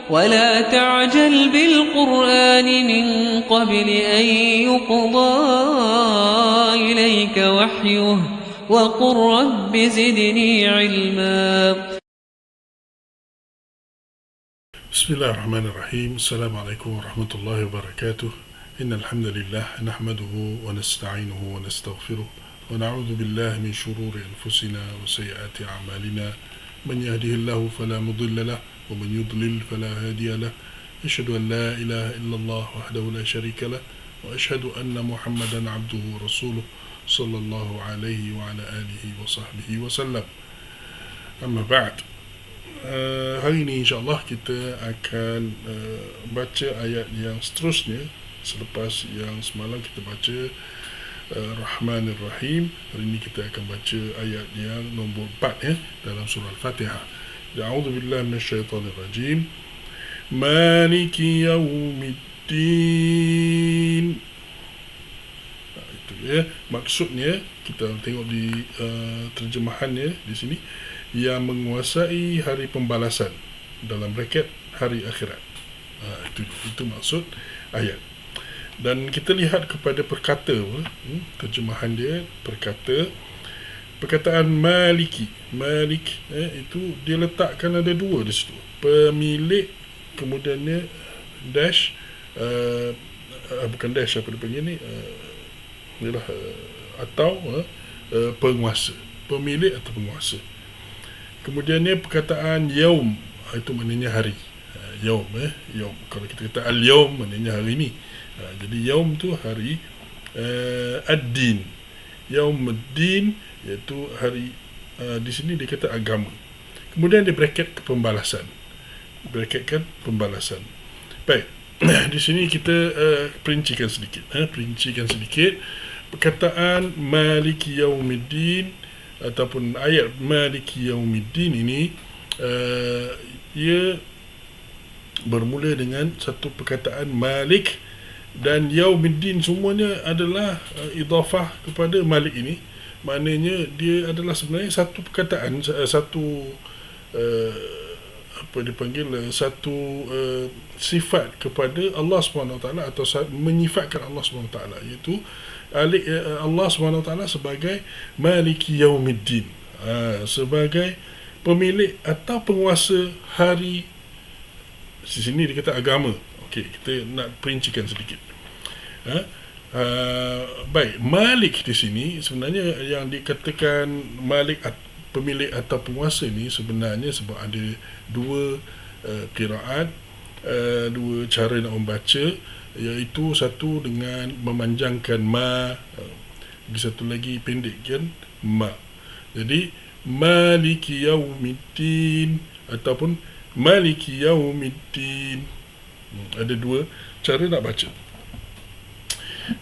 ولا تعجل بالقرآن من قبل أن يقضى إليك وحيه وقل رب زدني علما. بسم الله الرحمن الرحيم. السلام عليكم ورحمة الله وبركاته. إن الحمد لله نحمده ونستعينه ونستغفره ونعوذ بالله من شرور أنفسنا وسيئات أعمالنا. من يهده الله فلا مضل له ومن يضلل فلا هادي له. أشهد أن لا إله إلا الله وحده لا شريك له وأشهد أن محمدا عبده ورسوله صلى الله عليه وعلى آله وصحبه وسلم. أما بعد, hari ini insyaAllah kita akan baca ayat yang seterusnya selepas yang semalam kita baca Rahmanir Rahim. Hari ini kita akan baca ayat yang nombor 4 dalam surah Al-Fatihah. A'udzubillahi minasyaitonirrajim. Maliki yaumiddin. Itu maksudnya kita tengok di terjemahannya di sini, yang menguasai hari pembalasan, dalam braket hari akhirat. Itu maksud ayat. Dan kita lihat kepada perkata, terjemahan dia perkataan maliki. Malik itu dia letakkan ada dua di situ. Pemilik, kemudiannya dash, bukan dash, apa dia panggil ni, atau penguasa. Pemilik atau penguasa. Kemudiannya perkataan yaum, itu maknanya hari. Yaum, yaum. Kalau kita kata al-yaum, maknanya hari ini. Jadi yaum tu hari. Ad-din, yaumuddin, iaitu hari, di sini dia kata agama. Kemudian dia bracket ke pembalasan. Bracketkan pembalasan. Baik. Di sini kita perincikan sedikit. Perkataan maliki yaumiddin ataupun ayat maliki yaumiddin ini, ia bermula dengan satu perkataan malik, dan yaumiddin semuanya adalah idafah kepada malik ini. Maknanya dia adalah sebenarnya satu perkataan, satu apa dipanggil, satu sifat kepada Allah SWT, atau menyifatkan Allah SWT, iaitu Allah SWT sebagai maliki yaumiddin, sebagai pemilik atau penguasa hari. Di sini dia kata agama. Okey, kita nak perincikan sedikit. Baik, malik di sini sebenarnya yang dikatakan malik, pemilik atau penguasa ni, sebenarnya sebab ada dua qiraat, dua cara nak membaca, iaitu satu dengan memanjangkan ma, satu lagi pendekkan ma. Jadi maliki yaumiddin ataupun maliki yaumiddin, ada dua cara nak baca.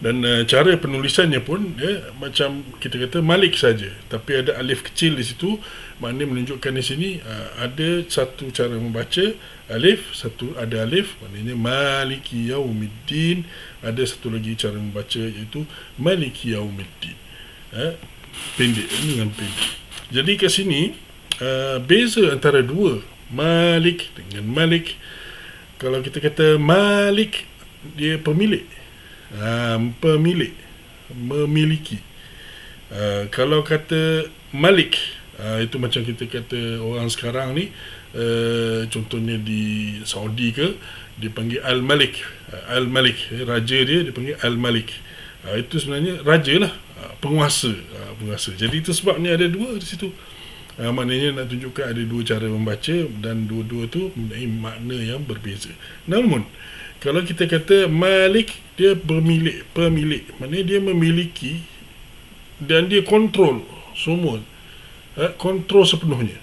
Dan cara penulisannya pun macam kita kata malik saja, tapi ada alif kecil di situ. Maknanya menunjukkan di sini ada satu cara membaca alif, satu ada alif, maknanya maliki yaumiddin. Ada satu lagi cara membaca, iaitu maliki yaumiddin, pendek dengan pendek. Jadi kat sini beza antara dua, malik dengan malik. Kalau kita kata malik, dia pemilik, pemilik, memiliki. Kalau kata malik, itu macam kita kata orang sekarang ni, contohnya di Saudi ke, dia panggil Al-Malik. Al-Malik, raja dia panggil Al-Malik. Itu sebenarnya raja lah, penguasa. Penguasa. Jadi itu sebabnya ada dua di situ. Maknanya nak tunjukkan ada dua cara membaca, dan dua-dua tu mempunyai makna yang berbeza. Namun kalau kita kata malik, dia pemilik, maknanya dia memiliki dan dia kontrol semua, kontrol sepenuhnya.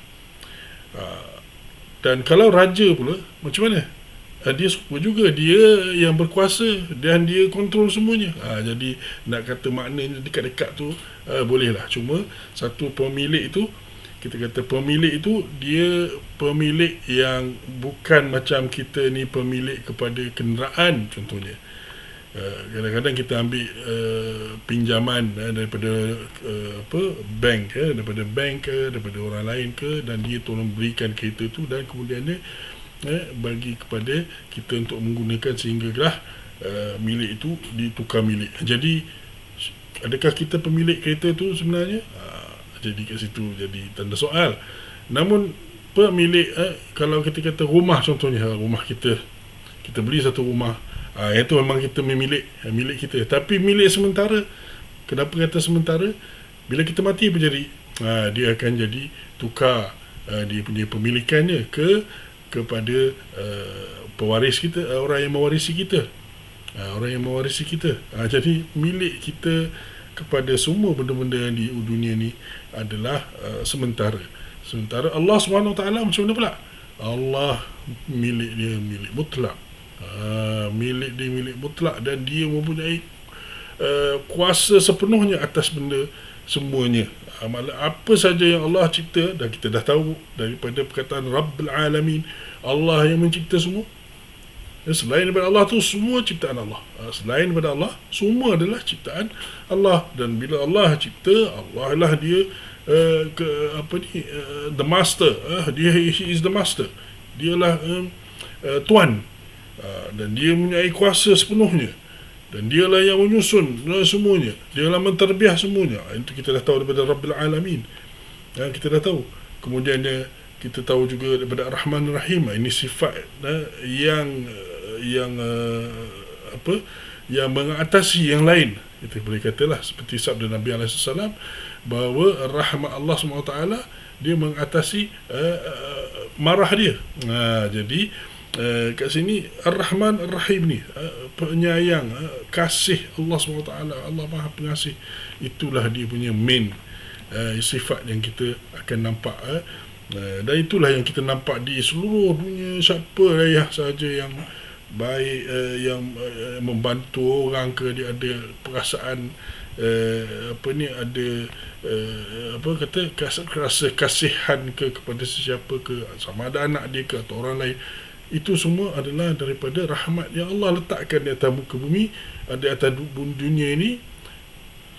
Dan kalau raja pula macam mana? Dia serupa juga, dia yang berkuasa dan dia kontrol semuanya. Jadi nak kata maknanya dekat-dekat tu bolehlah. Cuma satu pemilik itu, kita kata pemilik itu, dia pemilik yang bukan macam kita ni pemilik kepada kenderaan contohnya. Kadang-kadang kita ambil pinjaman daripada bank daripada bank ke, daripada orang lain ke, dan dia tolong berikan kereta tu, dan kemudiannya bagi kepada kita untuk menggunakan sehinggalah milik itu ditukar milik. Jadi adakah kita pemilik kereta tu sebenarnya? Jadi kat situ jadi tanda soal. Namun pemilik, kalau kita kata rumah contohnya, rumah kita beli satu rumah, itu memang kita milik kita, tapi milik sementara. Kenapa kata sementara? Bila kita mati apa jadi? Dia akan jadi tukar dia punya pemilikannya kepada pewaris kita, orang yang mewarisi kita. Jadi milik kita kepada semua benda-benda yang di dunia ni adalah sementara. Sementara Allah SWT macam mana pula? Allah milik dia milik mutlak. Milik dia milik mutlak, dan dia mempunyai kuasa sepenuhnya atas benda semuanya. Apa saja yang Allah cipta, dan kita dah tahu daripada perkataan Rabbul Alamin, Allah yang mencipta semua. Selain daripada Allah tu semua ciptaan Allah. Selain daripada Allah semua adalah ciptaan Allah. Dan bila Allah cipta, Allah lah dia the master. He is the master. Dialah tuan. Dan dia mempunyai kuasa sepenuhnya. Dan dialah yang menyusun semuanya. Dialah menterbiah semuanya. Itu kita dah tahu daripada Rabbil Alamin. Kita dah tahu. Kemudian kita tahu juga daripada Ar-Rahman Ar-Rahim. Ini sifat yang mengatasi yang lain. Kita boleh katalah seperti sabda Nabi SAW, bahawa rahmat Allah SWT dia mengatasi marah dia. Jadi kat sini Ar-Rahman Ar-Rahim ni, penyayang, kasih Allah SWT, Allah Maha Pengasih, itulah dia punya main sifat yang kita akan nampak. Dan itulah yang kita nampak di seluruh dunia. Siapa saja yang baik, yang membantu orang ke, dia ada perasaan ada rasa kasihan kepada sesiapa ke, sama ada anak dia ke atau orang lain. Itu semua adalah daripada rahmat yang Allah letakkan di atas muka bumi. Di atas dunia ini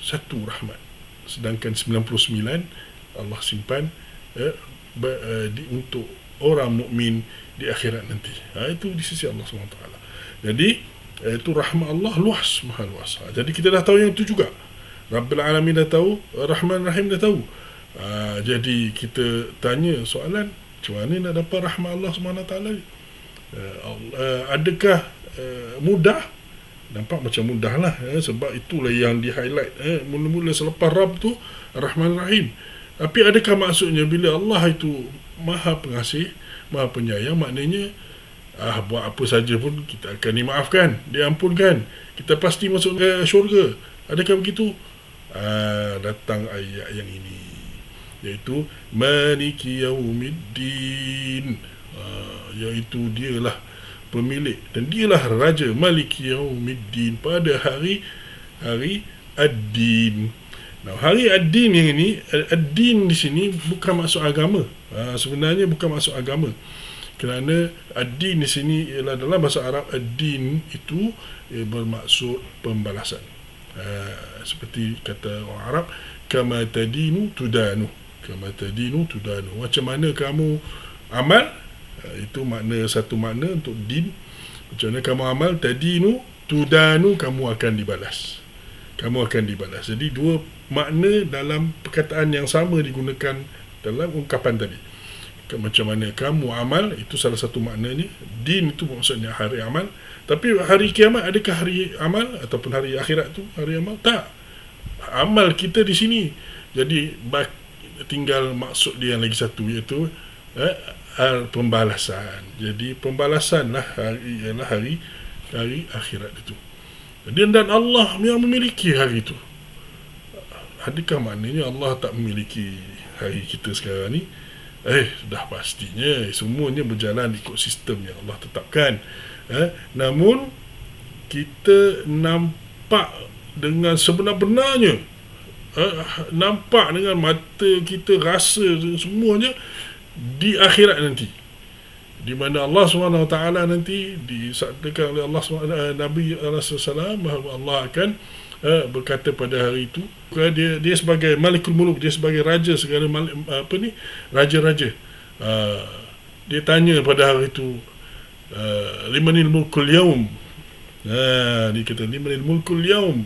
satu rahmat, sedangkan 99 Allah simpan untuk orang mukmin di akhirat nanti. Itu di sisi Allah SWT. Jadi itu rahmat Allah luas, maha luas. Jadi kita dah tahu yang itu juga. Rabbil Alamin dah tahu, Rahman Rahim dah tahu. Jadi kita tanya soalan, macam mana nak dapat rahmat Allah SWT ni? Adakah mudah? Nampak macam mudah lah, sebab itulah yang di highlight mula-mula selepas Rabb tu Rahman Rahim. Tapi adakah maksudnya bila Allah itu Maha Pengasih, Maha Penyayang, maknanya buat apa saja pun kita akan dimaafkan, diampunkan, kita pasti masuk ke syurga? Adakah begitu? Datang ayat yang ini, iaitu Maliki Yaumiddin, iaitu dialah pemilik dan dialah Raja. Maliki Yaumiddin, pada hari Ad-Din. Nah, hari Ad-Din yang ini, Ad-Din di sini bukan maksud agama. Sebenarnya bukan maksud agama. Kerana Ad-Din di sini ialah dalam bahasa Arab, Ad-Din itu bermaksud pembalasan. Seperti kata orang Arab, kama tadinu tudanu. Kama tadinu tudanu. Macam mana kamu amal, itu makna, satu makna untuk din. Macam mana kamu amal, tadinu tudanu, kamu akan dibalas. Kamu akan dibalas. Jadi dua makna dalam perkataan yang sama digunakan dalam ungkapan tadi. Macam mana kamu amal, itu salah satu maknanya. Din itu maksudnya hari amal. Tapi hari kiamat, adakah hari amal ataupun hari akhirat tu hari amal? Tak. Amal kita di sini. Jadi tinggal maksud dia yang lagi satu, iaitu pembalasan. Jadi pembalasan lah ialah hari akhirat itu. Dan Allah yang memiliki hari itu. Adakah maknanya Allah tak memiliki hari kita sekarang ni? Sudah pastinya semuanya berjalan ikut sistem yang Allah tetapkan. Namun kita nampak dengan sebenar-benarnya, nampak dengan mata kita, rasa semuanya di akhirat nanti, di mana Allah SWT nanti disabdakan oleh Allah SWT, Nabi SAW, bahawa Allah akan berkata pada hari itu, dia sebagai Malikul Muluk, dia sebagai raja segala raja-raja. Dia tanya pada hari itu, limanil mulkul yaum. Dia kata limanil mulkul yaum.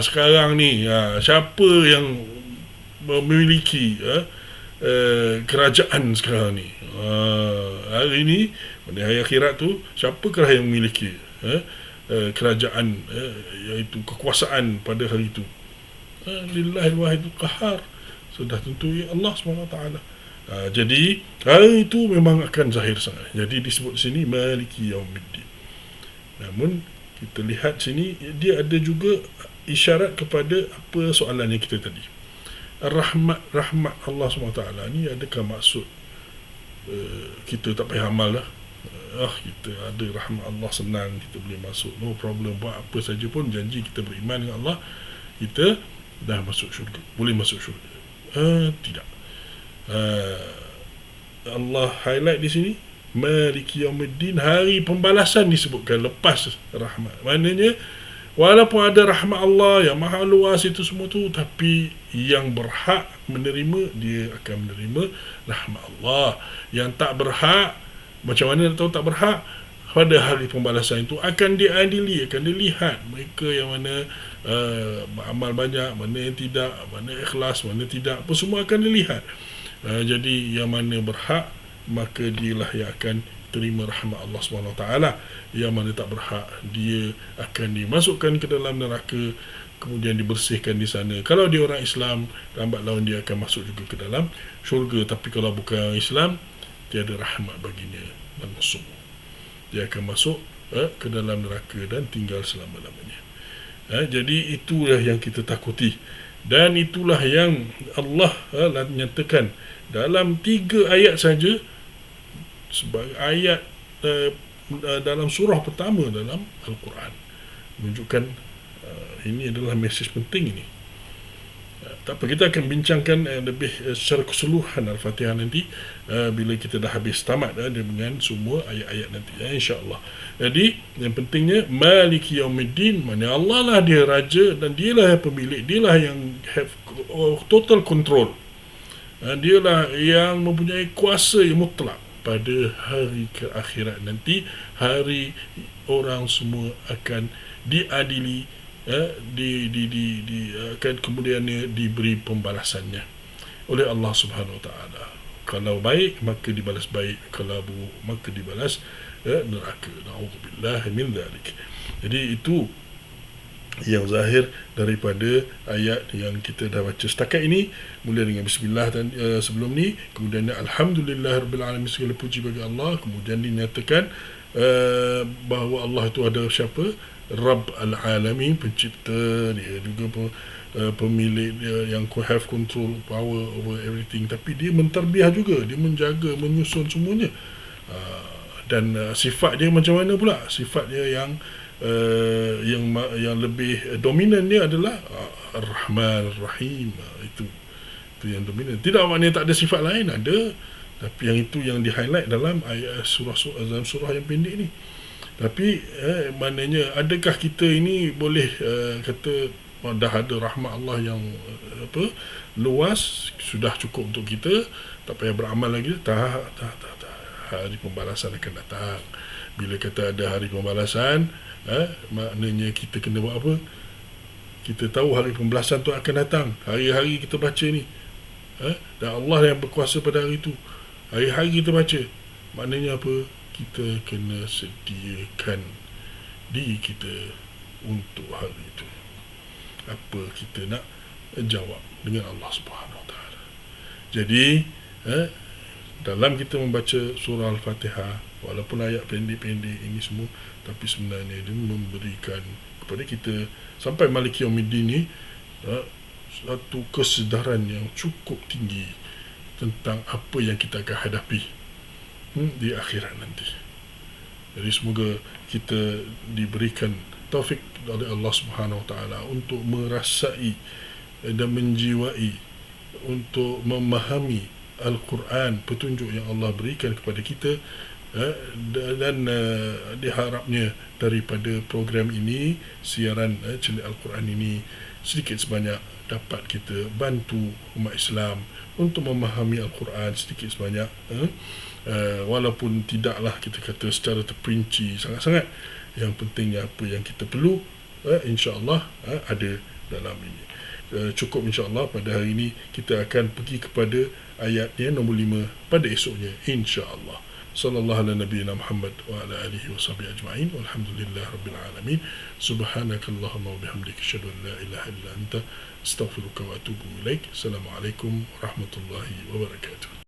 Sekarang ni siapa yang memiliki kerajaan sekarang ni? Hari ni, pada hari akhirat tu, siapakah yang memiliki kerajaan, iaitu kekuasaan pada hari itu? Lillahil wahidul qahar. Sudah tentu Allah SWT. Jadi hari itu memang akan zahir sangat. Jadi disebut sini Maliki Yaumiddin. Namun kita lihat sini, dia ada juga isyarat kepada apa soalan yang kita tadi. Rahmat Allah SWT ni, adakah maksud kita tak payah amal lah, kita ada rahmat Allah, senang, kita boleh masuk, no problem, buat apa saja pun, janji kita beriman dengan Allah, kita dah masuk syurga, boleh masuk syurga? Tidak. Allah highlight di sini Maliki Yaumiddin, hari pembalasan disebutkan lepas rahmat. Maknanya walaupun ada rahmat Allah yang maha luas itu semua tu, tapi yang berhak menerima, dia akan menerima rahmat Allah. Yang tak berhak, macam mana tahu tak berhak? Pada hari pembalasan itu akan diadili, akan dilihat mereka yang mana beramal banyak, mana yang tidak, mana ikhlas, mana tidak, apa semua akan dilihat. Jadi yang mana berhak, maka dialah yang akan terima rahmat Allah SWT. Yang mana tak berhak, dia akan dimasukkan ke dalam neraka, kemudian dibersihkan di sana. Kalau dia orang Islam, lambat laun dia akan masuk juga ke dalam syurga. Tapi kalau bukan orang Islam, tiada rahmat baginya langsung. Dia akan masuk ke dalam neraka dan tinggal selama-lamanya. Jadi itulah yang kita takuti. Dan itulah yang Allah nyatakan dalam 3 ayat saja, sebagai ayat dalam surah pertama dalam Al-Quran, menunjukkan ini adalah mesej penting ini. Tak apa, kita akan bincangkan lebih secara keseluruhan Al-Fatihah nanti, bila kita dah habis tamat dengan semua ayat-ayat nanti, insya-Allah. Jadi yang pentingnya Maliki Yaumiddin, mana Allah lah dia raja dan dialah yang pemilik, dialah yang have total control. Dialah yang mempunyai kuasa yang mutlak pada hari akhirat nanti, hari orang semua akan diadili, akan kemudiannya diberi pembalasannya oleh Allah Subhanahu Wa Taala. Kalau baik maka dibalas baik, kalau buruk maka dibalas neraka. Na'udzubillah min dzalik. Jadi itu yang zahir daripada ayat yang kita dah baca setakat ini, mula dengan bismillah dan sebelum ni, kemudian alhamdulillahirabbil alamin, segala puji bagi Allah, kemudian dinyatakan bahawa Allah itu ada siapa? Rabb al-alamin, pencipta, dia juga pemilik dia yang have control, power over everything, tapi dia mentarbiah juga, dia menjaga, menyusun semuanya. Dan sifat dia macam mana pula? Sifat dia yang lebih dominan dia adalah Ar-Rahman Ar-Rahim. Itu yang dominan. Tidak maknanya tak ada sifat lain, ada, tapi yang itu yang di-highlight dalam ayat dalam surah yang pendek ni. Tapi maknanya adakah kita ini boleh kata dah ada rahmat Allah yang luas, sudah cukup untuk kita, tak payah beramal lagi? Tak. Hari pembalasan akan datang. Bila kata ada hari pembalasan, maknanya kita kena buat apa? Kita tahu hari pembalasan tu akan datang. Hari-hari kita baca ni, dan Allah yang berkuasa pada hari itu. Hari-hari kita baca, maknanya apa? Kita kena sediakan diri kita untuk hari itu. Apa kita nak jawab dengan Allah Subhanahu Wa Taala. Jadi dalam kita membaca surah Al-Fatihah, walaupun ayat pendek-pendek ini semua, tapi sebenarnya dia memberikan kepada kita sampai Maliki Yaumiddin ni satu kesedaran yang cukup tinggi tentang apa yang kita akan hadapi di akhirat nanti. Jadi semoga kita diberikan taufik oleh Allah Subhanahu Wa Taala untuk merasai dan menjiwai, untuk memahami Al-Quran, petunjuk yang Allah berikan kepada kita, dan diharapnya daripada program ini, siaran Celik Al-Quran ini, sedikit sebanyak dapat kita bantu umat Islam untuk memahami Al-Quran sedikit sebanyak, walaupun tidaklah kita kata secara terperinci sangat-sangat, yang pentingnya apa yang kita perlu insya-Allah ada dalam ini. Cukup insya-Allah pada hari ini. Kita akan pergi kepada ayatnya nombor 5 pada esoknya insya-Allah. Sallallahu ala nabiyyina Muhammad wa ala alihi wa sahbihi ajma'in. Walhamdulillah rabbil alamin. Subhanakallahumma wa bihamdika asyhadu an la ilaha illa anta astaghfiruka wa atubu ilaik. Assalamualaikum warahmatullahi wabarakatuh.